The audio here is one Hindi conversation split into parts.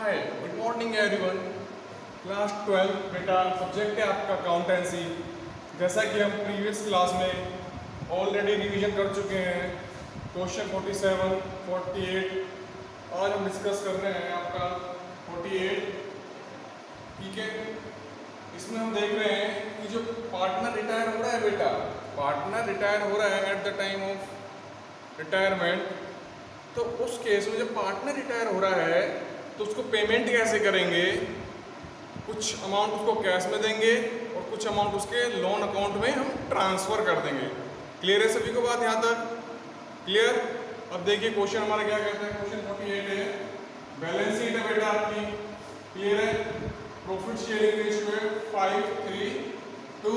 हाय, गुड मॉर्निंग एवरीवन। क्लास 12 बेटा सब्जेक्ट है आपका अकाउंटेंसी। जैसा कि हम प्रीवियस क्लास में ऑलरेडी रिवीजन कर चुके हैं क्वेश्चन 47, 48। आज हम डिस्कस कर रहे हैं आपका 48। ठीक है, इसमें हम देख रहे हैं कि जो पार्टनर रिटायर हो रहा है बेटा, पार्टनर रिटायर हो रहा है at the time of retirement. तो उस केस में जब पार्टनर रिटायर हो रहा है तो उसको पेमेंट कैसे करेंगे? कुछ अमाउंट उसको कैश में देंगे और कुछ अमाउंट उसके लोन अकाउंट में हम ट्रांसफ़र कर देंगे। क्लियर है सभी को बात यहाँ तक? क्लियर। अब देखिए क्वेश्चन हमारा क्या कहता है। क्वेश्चन 48 है, बैलेंस शीट है बेटा आपकी। क्लियर है, प्रॉफिट शेयरिंग रेशियो है 5:3:2।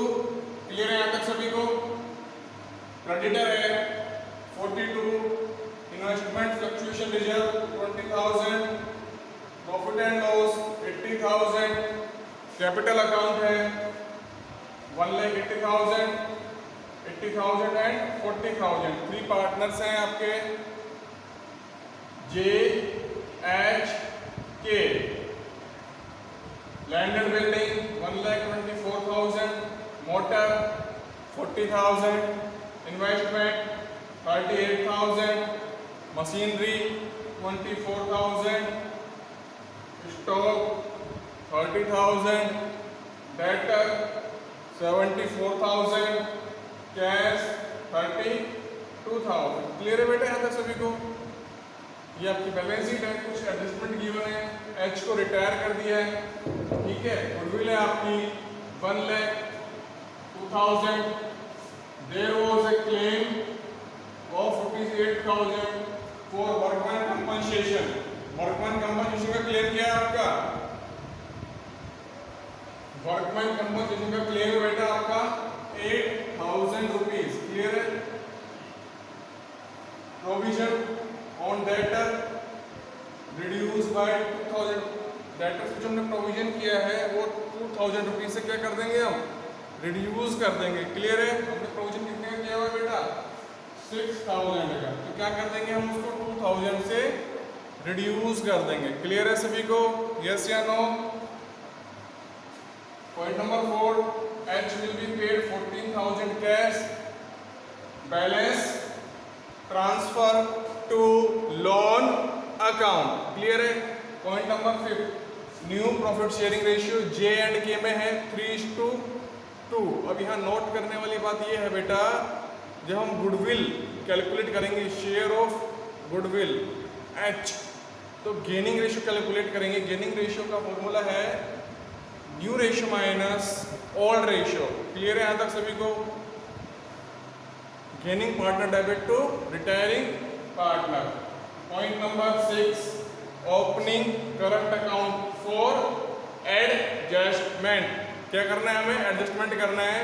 क्लियर है यहाँ तक सभी को? क्रेडिटर है 42, investment fluctuation reserve 20,000, profit and loss 80,000, capital account है 1,80,000, 80,000 एंड 40,000। 3 पार्टनर्स हैं आपके JHK। Land and building 1,24,000, motor 40,000, investment 38,000, machinery 24,000, stock 30,000, debtor 74,000, cash 32,000। Clear है बेटा यहाँ तक सभी को? ये आपकी बैलेंस शीट है। कुछ एडजस्टमेंट गिवन है। एच को रिटायर कर दिया है, ठीक है। गुडविल है आपकी 1,02,000। There was a claim of ₹8,000 for workman compensation। Workman compensation का क्लेम क्या है आपका? वर्कमैन कंपनसेशन का क्लेम है बेटा आपका 8,000 रुपीज। क्लियर है। Provision on debtor reduce by 2,000। Debtor से जो हमने प्रोविजन किया है वो 2,000 रुपीज से क्या कर देंगे हम? रिड्यूस कर देंगे। क्लियर है। हमने प्रोविजन कितने का किया हुआ है बेटा? 6,000 का। तो क्या कर देंगे हम उसको 2,000 से रिड्यूस कर देंगे। क्लियर है सभी को? यस या no? Point number 4, H will be paid 14,000 cash, balance transfer to loan account. Clear है। Point number 5, new profit sharing ratio J and K में है 3:2। अब यहाँ नोट करने वाली बात ये है बेटा, जब हम गुडविल कैलकुलेट करेंगे, शेयर ऑफ गुडविल एच, तो गेनिंग रेशियो कैलकुलेट करेंगे। गेनिंग रेशियो का फॉर्मूला है new ratio minus old ratio. Clear है यहाँ तक सभी को? Gaining partner debit to retiring partner. Point number 6, opening current account for adjustment. क्या करना है हमें? एडजस्टमेंट करना है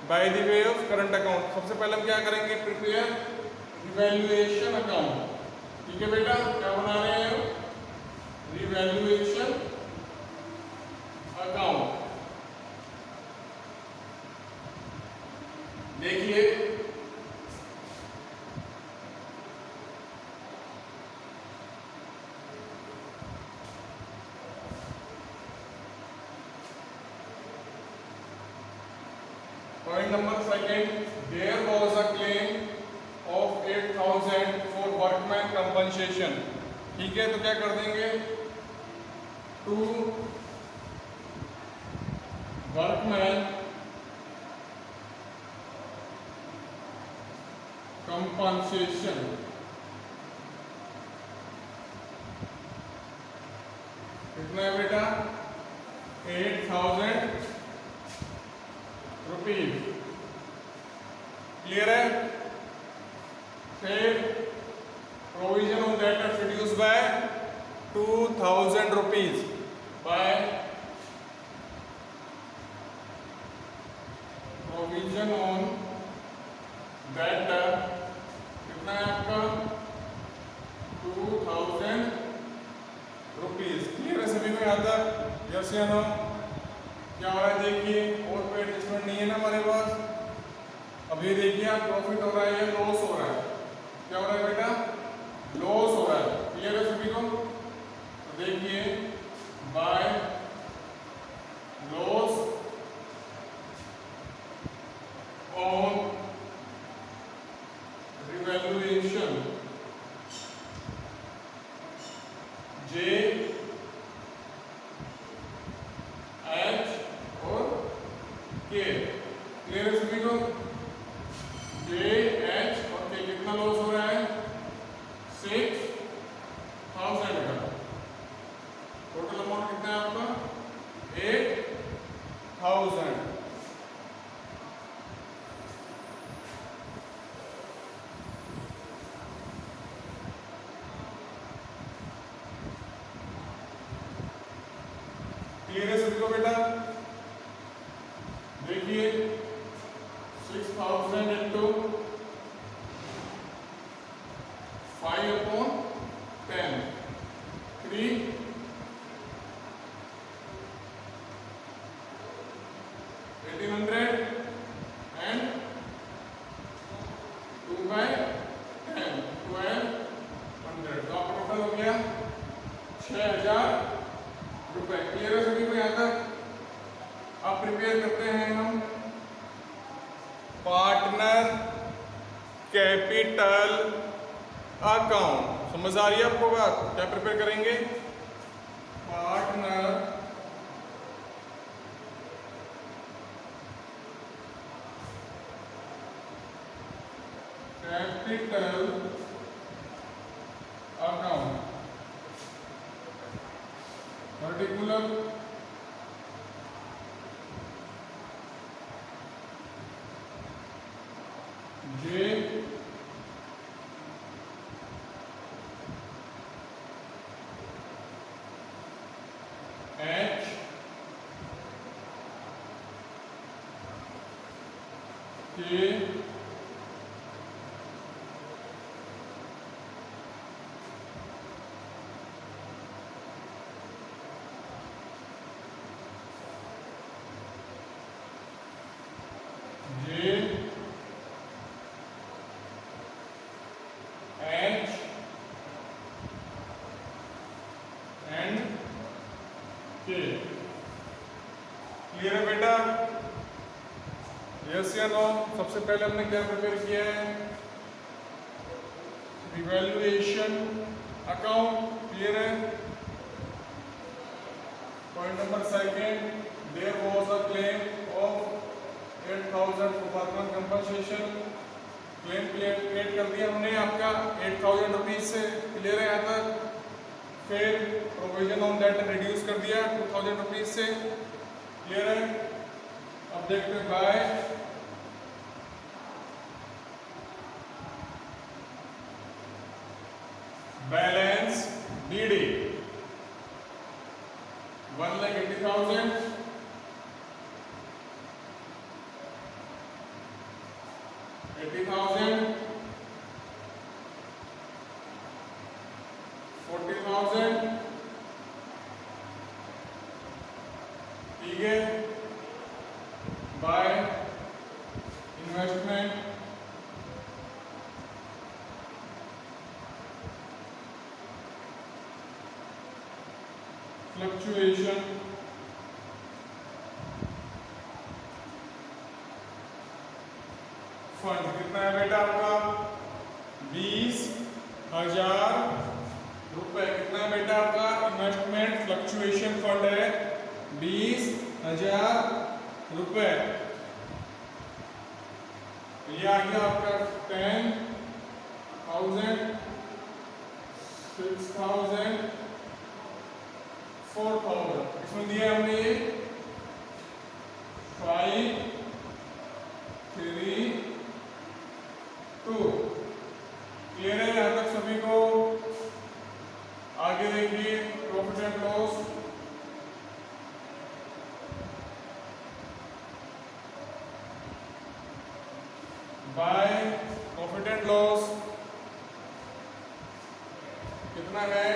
by the way of current account. सबसे पहले हम क्या करेंगे? Prepare revaluation account. ठीक है बेटा, क्या बना रहे हैं? Revaluation account. देखिए point number 2, there was a claim of 8,000 for workman compensation. ठीक है, तो क्या कर देंगे? To workman compensation. कितना है बेटा? 8,000 रुपीज। क्लियर है। फिर provision on debtors reduce by 2,000 rupees by provision on debtor. कितना है आपका? 2,000 रुपीज। क्लियर है सभी को यहाँ तक? यस या नो? क्या हो रहा है देखिए, और कोई एडजस्टमेंट नहीं है ना हमारे पास। अब ये देखिए, आप प्रॉफिट हो रहा है या लॉस हो रहा है? क्या हो रहा है बेटा? लॉस हो रहा है। क्लियर है सभी को? तो देखिए रिवैल्यूएशन जे एच और के। क्लियर है सभी को? जे एच और के कितना लॉस हो रहा है? 6000 का। टोटल अमाउंट कितना है आपका? 8000। क्लियर है सभी को बेटा? देखिए 6000 इंटू 5/10 3 1800 and 2/10 1200। तो आपका टोटल हो गया 6000 रुपए। क्लियर है सभी को यहाँ तक? अब प्रिपेयर करते हैं हम पार्टनर कैपिटल अकाउंट। समझ आ रही है आपको बात? क्या प्रिपेयर करेंगे? पार्टनर कैपिटल अकाउंट पर्टिकुलर जे एच के जे एच एंड के। क्लियर है बेटा? यस या नो? सबसे पहले हमने क्या प्रिपेयर किया है? Revaluation account. क्लियर है? Point number second, there was a claim of 8000 for workman compensation. Claim create कर दिया हमने आपका 8000 रुपीज से। क्लियर है यहाँ तक? फिर प्रोविजन ऑन दैट रिड्यूस कर दिया 2000 रुपीज से। क्लियर है? अब देखते हैं बाय बैलेंस डीडी 1,80,000 80,000 40,000। ठीक है? Bye investment fluctuation fund. कितना है बेटा आपका? 20,000 रुपए। कितना है बेटा आपका? इन्वेस्टमेंट फ्लक्चुएशन फंड है 20,000 रुपए। ये आ गया आपका 10,000 6,000 4,000। इसमें दिया हमने ये 5 3 2। क्लियर है यहाँ तक सभी को? आगे देखिए profit and loss. Bye profit and loss कितना है?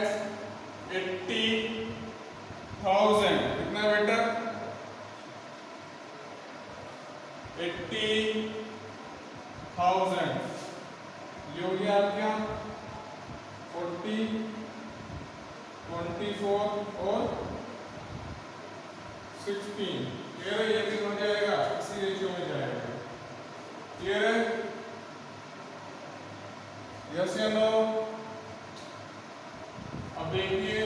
80,000। कितना है बेटा? 80,000। ये हो गया आपका 40 24 और 16। क्लियर है? ये भी हो जाएगा, इसी रेशियो में जाएगा। क्लियर है? यस या नो? अब देखिए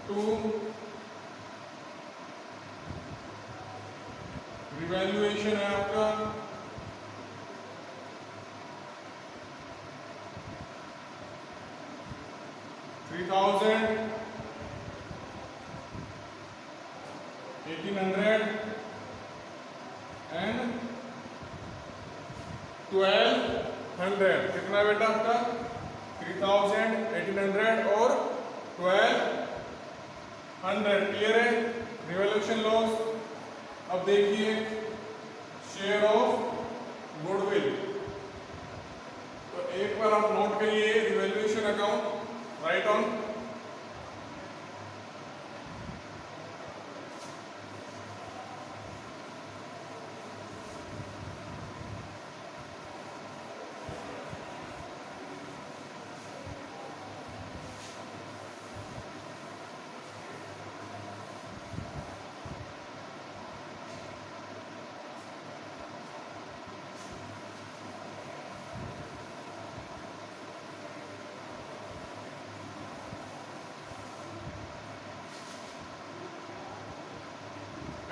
2 रिवैल्यूएशन है आपका, $3,000, 1,800 एंड 1,200। कितना बेटा आपका? 3,000, 1,800 और 1,200। क्लियर है? Revolution loss. अब देखिए शेयर ऑफ गुडविल, तो एक बार आप नोट करिए revaluation account, right on.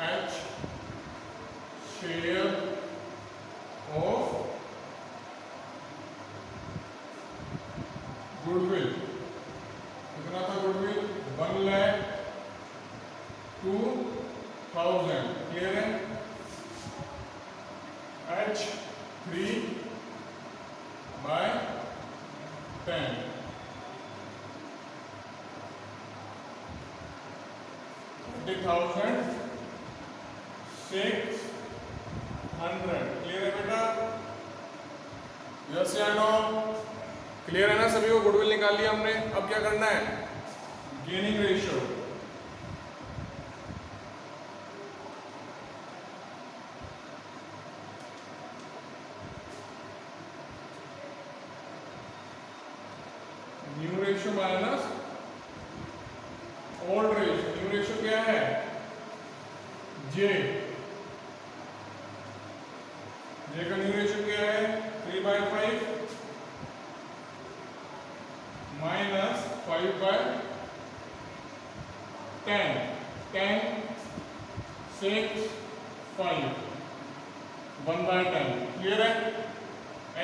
H share of goodwill. कितना था गुडविल? 1,02,000। क्लियर है? H 3/10 20,600। क्लियर है बेटा? यस या नो? क्लियर है ना सभी को? गुडविल निकाल लिया हमने। अब क्या करना है? Gaining ratio. New ratio minus old ratio. New ratio क्या है? जे का न्यू रेशियो क्या है? 3/5 माइनस 5/10। 10, 6, 5, 1/10। क्लियर है?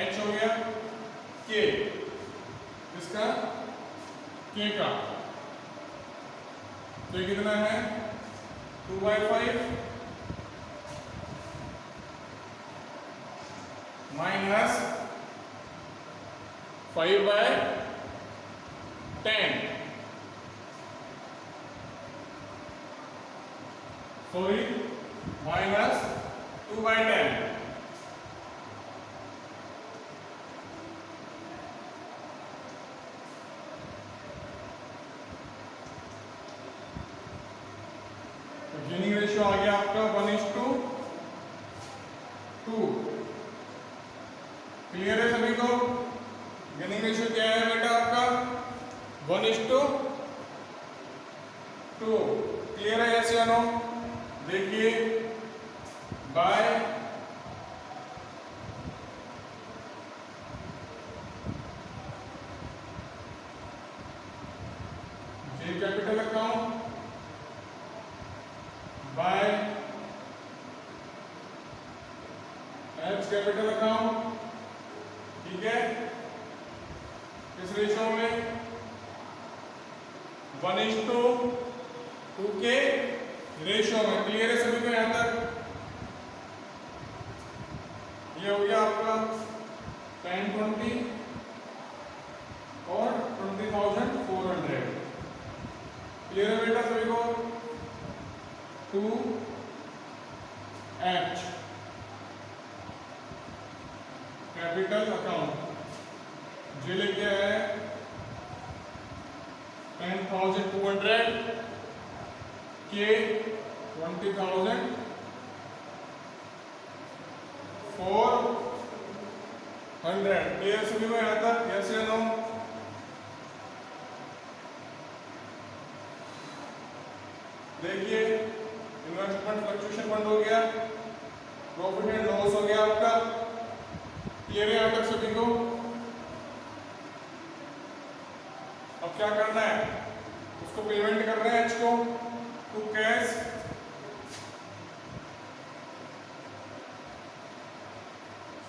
एच हो गया। के, इसका के का तो कितना है? 2/5 minus 5/10, sorry minus 2/10। Gaining ratio आ गया आपका 1:2। क्लियर है सभी को? गेनिंग रेशियो क्या है बेटा आपका? 1:2। क्लियर है? यस या नो? देखिए by J capital account by H capital account. ठीक है? इस रेशियो में 1:2 के रेशियो में। क्लियर है सभी को यहां तक? ये हो गया आपका 1020 और 20,400। क्लियर है बेटा सभी को? 2H capital account. जे लेके आया है 10,200, के 20,400। क्लियर सभी को यहां तक? यस या नो? देखिए इन्वेस्टमेंट फ्लक्चुएशन बंद हो गया, प्रॉफिट एंड लॉस हो गया आपका। क्लियर है यहां तक सभी को? पेमेंट कर रहे हैं एच को टू कैश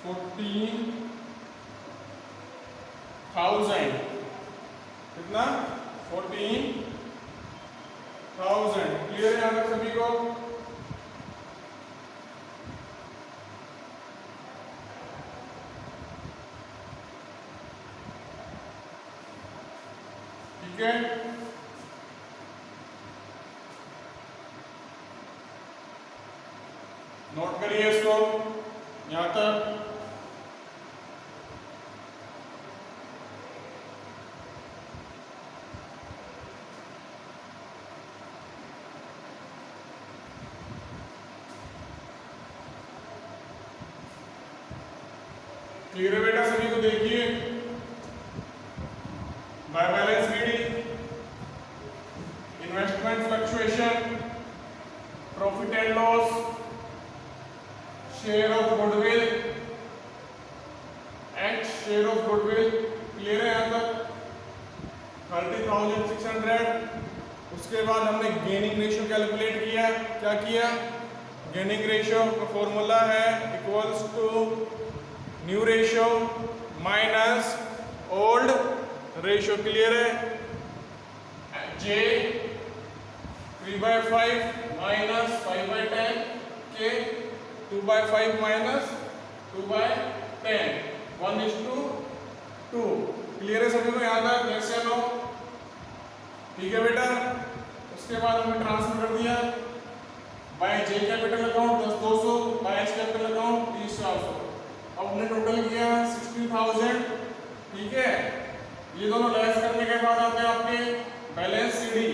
14,000 कितना 14,000 क्लियर है यहाँ तक सभी को। ठीक है, नोट करिए इसको यहां तक। क्लियर है बेटा सभी को। देखिए by balance reading, investment fluctuation, profit and loss, share of goodwill and share of goodwill. Clear है यहाँ तक 30,600। उसके बाद हमने गेनिंग रेशियो कैलकुलेट किया। क्या किया? गेनिंग रेशियो का फॉर्मूला है equals to new ratio minus old ratio. Clear है? जे 3/5 माइनस 5/10 के 2/5 माइनस 2/10 1:2। क्लियर है सभी को यहाँ तक? yes या no? ठीक है बेटा। उसके बाद हमने ट्रांसफर कर दिया by J capital account 10,200, by H capital account 30,400। अब हमने टोटल किया 60,000। ठीक है, ये दोनों लेस करने के बाद आते हैं आपके बैलेंस सीडी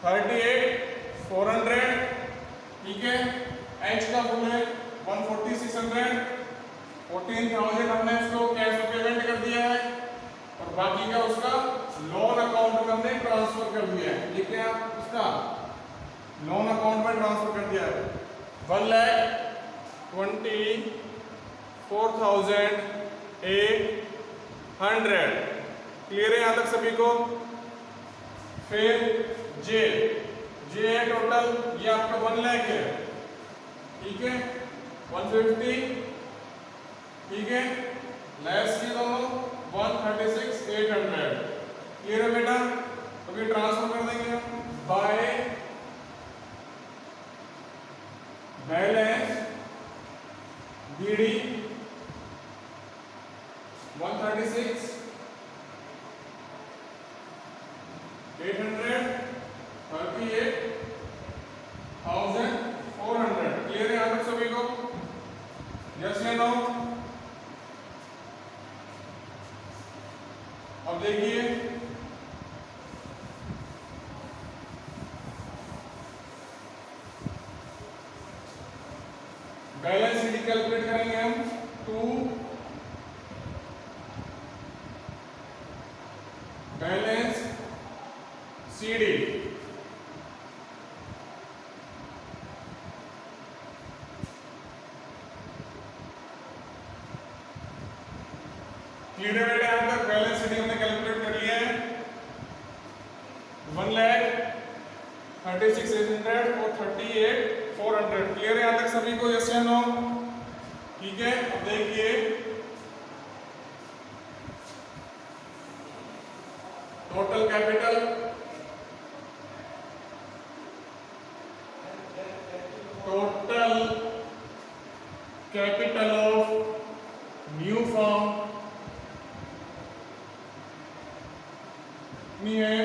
38,400। ठीक है, एच का फुल है 140,600। 14,000 हमने इसको कैश में पेमेंट कर दिया है और बाकी का उसका लोन अकाउंट में हमने ट्रांसफर कर दिया है। ये क्या उसका लोन अकाउंट में ट्रांसफर कर दिया है 1,24,800। क्लियर है यहाँ तक सभी को? फिर जे है टोटल, ये आपका 1 लाख है। ठीक है, 150। ठीक है, लेस की दोनों 136,800। क्लियर है बेटा? तो ये ट्रांसफर कर देंगे हम बाय बैलेंस बीडी 136,800 38,400। क्लियर है यहाँ तक सभी को? यस या नो? अब देखिए बैलेंस शीट कैलकुलेट करेंगे हम टू बैलेंस सीडी। क्लियर है बेटा? यहाँ तक बैलेंस शीट हमने कैलकुलेट कर लिया है 1,36,800 और 38,400। क्लियर है यहाँ तक सभी को? यस या नो? ठीक है, अब देखिए total capital of new firm है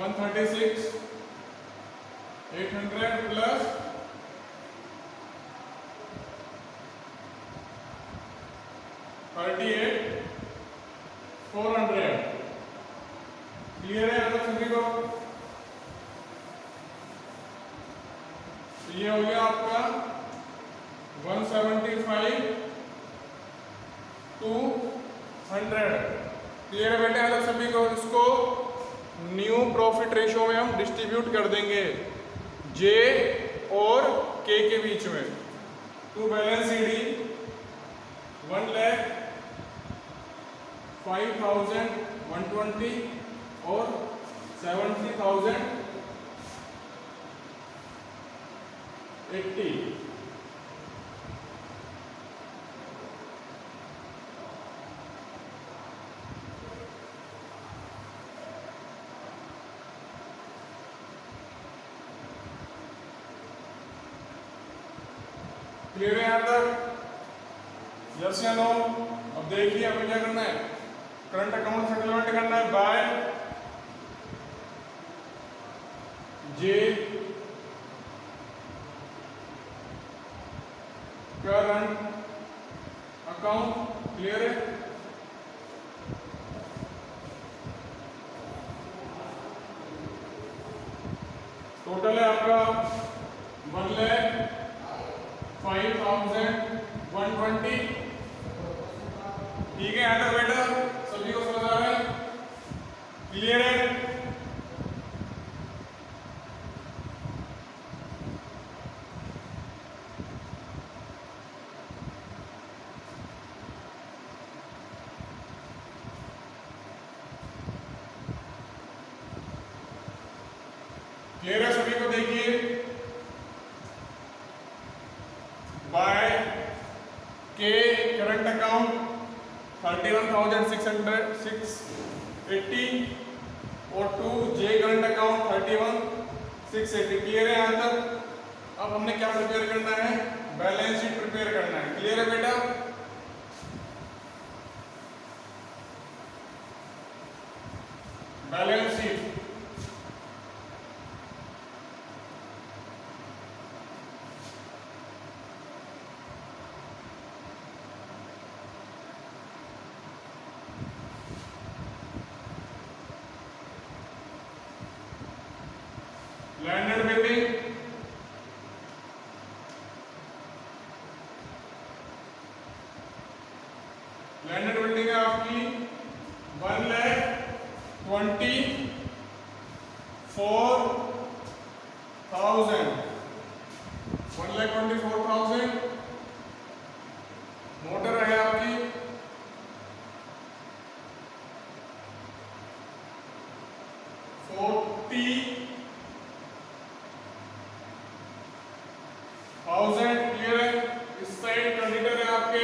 136,800 प्लस 38,400। क्लियर है यहाँ तक सभी को? ये हो गया आपका 175,200। क्लियर है बेटे यहाँ तक सभी को? इसको न्यू प्रॉफिट रेशियो में हम डिस्ट्रीब्यूट कर देंगे जे और के बीच में। टू बैलेंस सीडी 1,05,000 120 और 70,080। क्लियर है यहाँ तक? यस या नो? अब देखिए हमें क्या करना है, करंट अकाउंट सेटलमेंट करना है by J current account. Clear है? टोटल है आपका 1,05,120। ठीक है यहाँ तक बेटा? सभी को समझ आ रहा है? क्लियर है? क्लियर है सभी को? देखिए बाय के करंट अकाउंट 31,680 और to J current account 31,680। Clear है यहाँ तक? अब हमने क्या प्रिपेयर करना है, बैलेंस शीट प्रिपेयर करना है। क्लियर है बेटा? Balance sheet land and building, land and building है आपकी 1,24,000, 1,24,000। मोटर है आपकी 40,000। क्लियर है? इस साइड कंडक्टर है आपके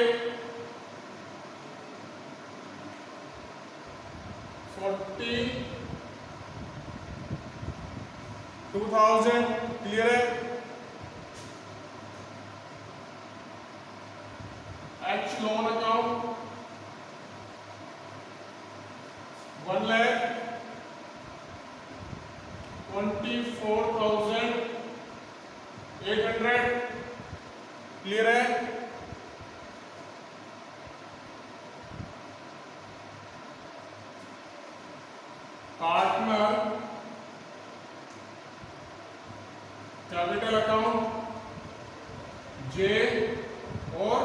42,000। क्लियर है? H loan account 1,24,800। क्लियर है? पार्टनर कैपिटल अकाउंट जे और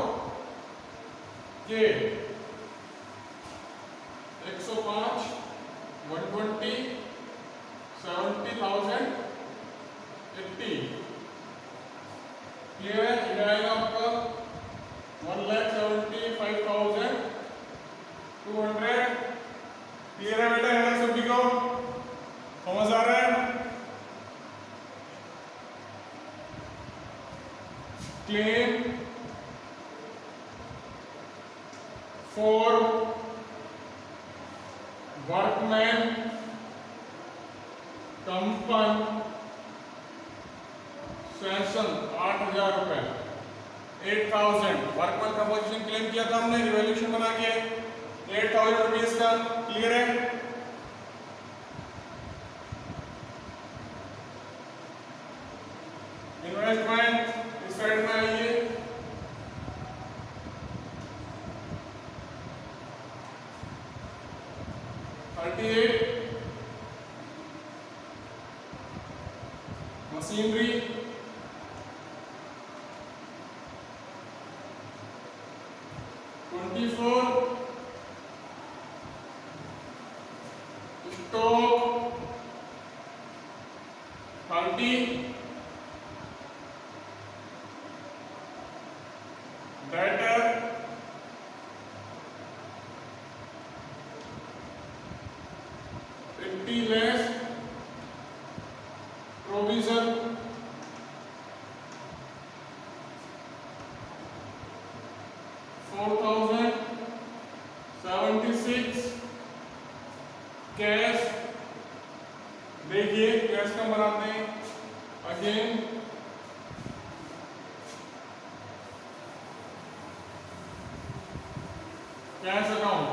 के 105, 120, 70,080। क्लियर है? ये आएगा आपका 1,75,200। क्लियर है बेटा? है सभी को समझ आ रहा है? क्लेम फॉर वर्कमैन कंपनसेशन 8,000 रुपए, 8,000। वर्कमैन कंपोजिशन क्लेम किया था हमने रिवॉल्यूशन बना के 8,000 रुपीज का। क्लियर है? इन्वेस्टमेंट इस साइड में आइए, मशीनरी 24, स्टॉक 30, डेटर 4076 कैश। देखिए कैश का बनाते हैं again, cash account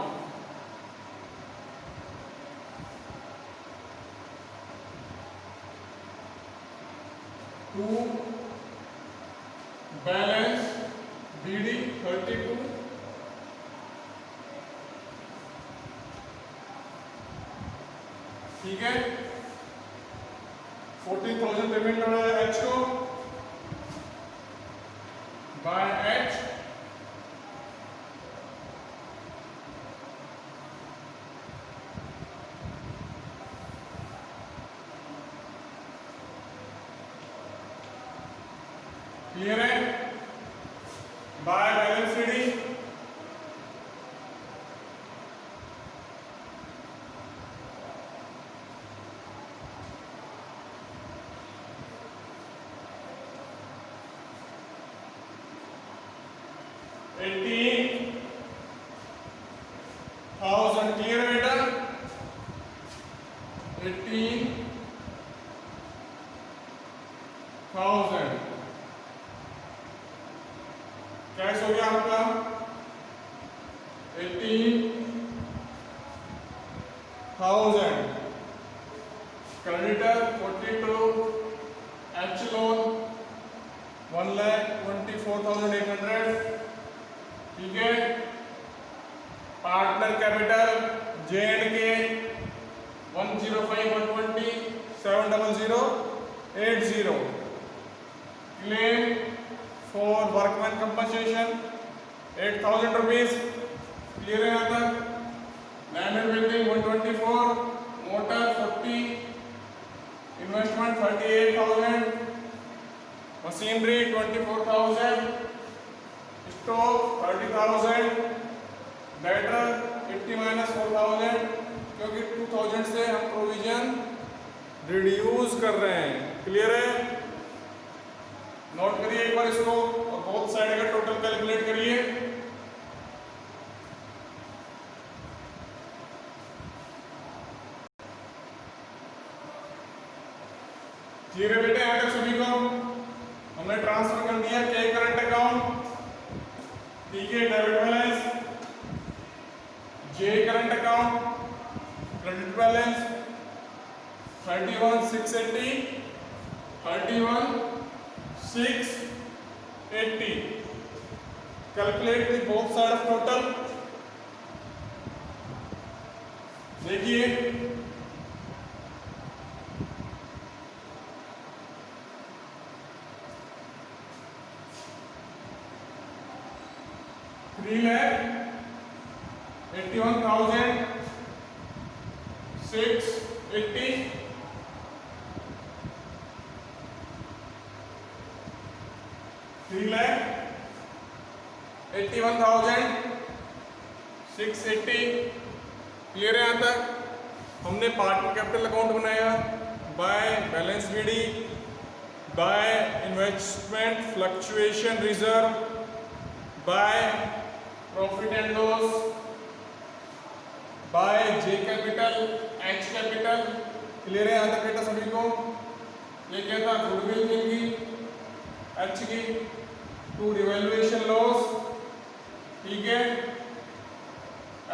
to balance BD 32, ठीक है। 14,000 पेमेंट हो रहा है H को बाय H, क्लियर है। बाय बैलेंस CD 18,000, क्लियर है बेटा। 18,000 कैश हो गया आपका 18,000। क्रेडिटर 42, H लोन 1,24,800, ठीक है। Partner capital J&K 105,120 70080। Claim for workman compensation 8,000 rupees, clear है यहाँ तक। Land and building 124, motor 40, investment 38,000, machinery 24,000, stock 30,000, debtor 80 minus 4,000, क्योंकि 2,000 से हम प्रोविजन रिड्यूस कर रहे हैं, क्लियर है। नोट करिए एक बार इसको और बोथ साइड का टोटल कैलकुलेट करिए। क्लियर है बेटे, यहाँ तक सभी को हमने ट्रांसफर कर दिया के करंट अकाउंट, ठीक है। Debit balance J current account, credit balance 31,680, 31,680। Calculate the both side of total. देखिए $3,81,680, 3,81,680, क्लियर है। यहाँ तक हमने पार्टनर कैपिटल अकाउंट बनाया by balance BD, by investment fluctuation reserve, by profit and loss, by J capital H capital, clear है यहाँ तक बेटा सभी को। ये क्या था, गुडविल की H की, टू रिवैल्यूएशन लॉस, ठीक है।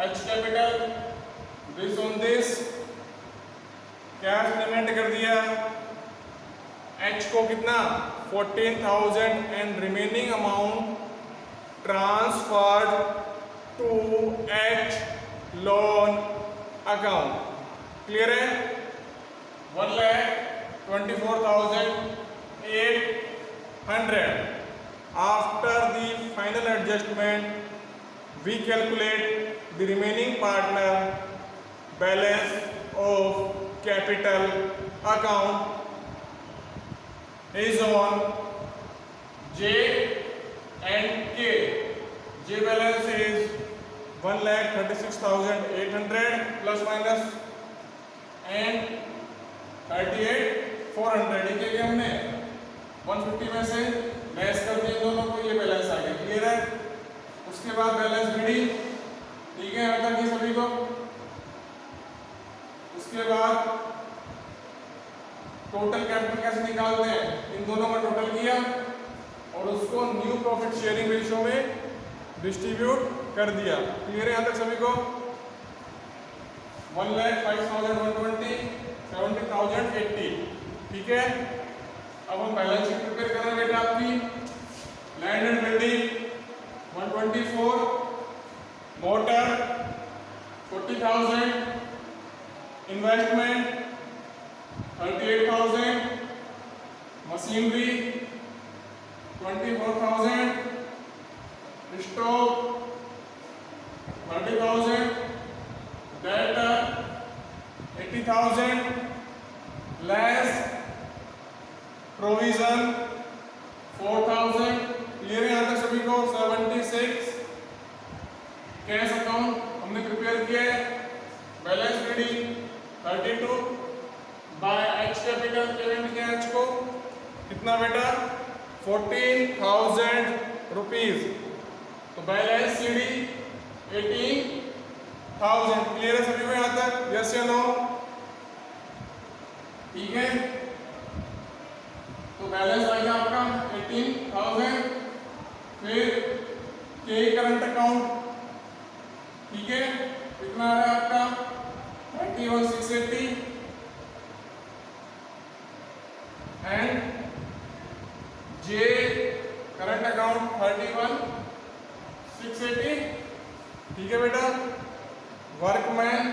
H capital this on this, cash payment कर दिया H को कितना 14,000 and remaining amount transferred to H loan account, clear है। 1,24,800। After the final adjustment we calculate the remaining partner balance of capital account is on J&K. J balance is 1,36,800 plus minus and 38,400। ठीक है, हमने 150 में से लेस कर दिए दोनों को, ये बैलेंस आ गया, क्लियर है। उसके बाद बैलेंस बीडी, ठीक है, यहाँ तक ये सभी को। उसके बाद टोटल कैपिटल कैसे निकालते हैं, इन दोनों का टोटल किया और उसको न्यू प्रॉफिट शेयरिंग रेशियो में डिस्ट्रीब्यूट कर दिया। क्लियर है यहाँ तक सभी को? 1,05,120, 70,080, ठीक है। अब हम बैलेंस शीट प्रिपेयर कर रहे हैं बेटा आपकी। Land and building 124, motor 40,000, investment 38,000, machinery 24,000, stock 30,000, debtor 80,000, less provision 4,000। Clear है यहाँ तक सभी को? 76 कैश अकाउंट हमने प्रिपेयर किया है। Balance reading 32 bye H capital payment किया एच को कितना बेटा? 14,000 रुपीज। तो बैलेंस सीडी 18,000। क्लियर है सभी को यहाँ तक? यस या नो? ठीक है, तो बैलेंस आएगा आपका 18,000। फिर के करंट अकाउंट, ठीक है, कितना आ रहा है आपका? 31,680 एंड जे करंट अकाउंट 31,680, ठीक है बेटा। वर्कमैन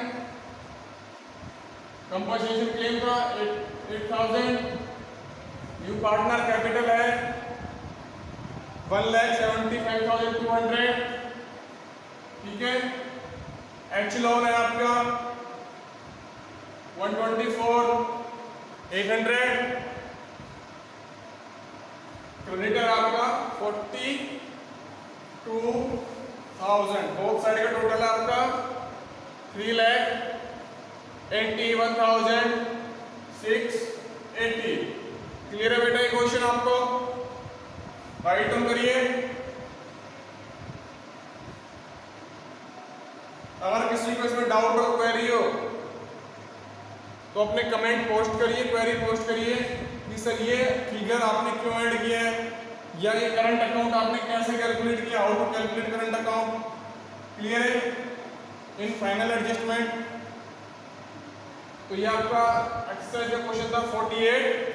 कंपनसेशन क्लेम का 8,000। न्यू पार्टनर कैपिटल है 1,75,200, ठीक है। एच लोन है आपका 124,800। क्रेडिटर आपका 42,000। बोथ साइड का टोटल है आपका 3,81,680। क्लियर है बेटा ये क्वेश्चन आपको? राइट ऑन करिए। अगर किसी को इसमें डाउट हो, क्वेरी हो, तो अपने कमेंट पोस्ट करिए, क्वेरी पोस्ट करिए कि सर ये फिगर आपने क्यों ऐड किया है, या ये करंट अकाउंट आपने कैसे कैलकुलेट किया, how to calculate current account. Clear है? In final adjustment. तो ये आपका एक्सरसाइज का क्वेश्चन था 48।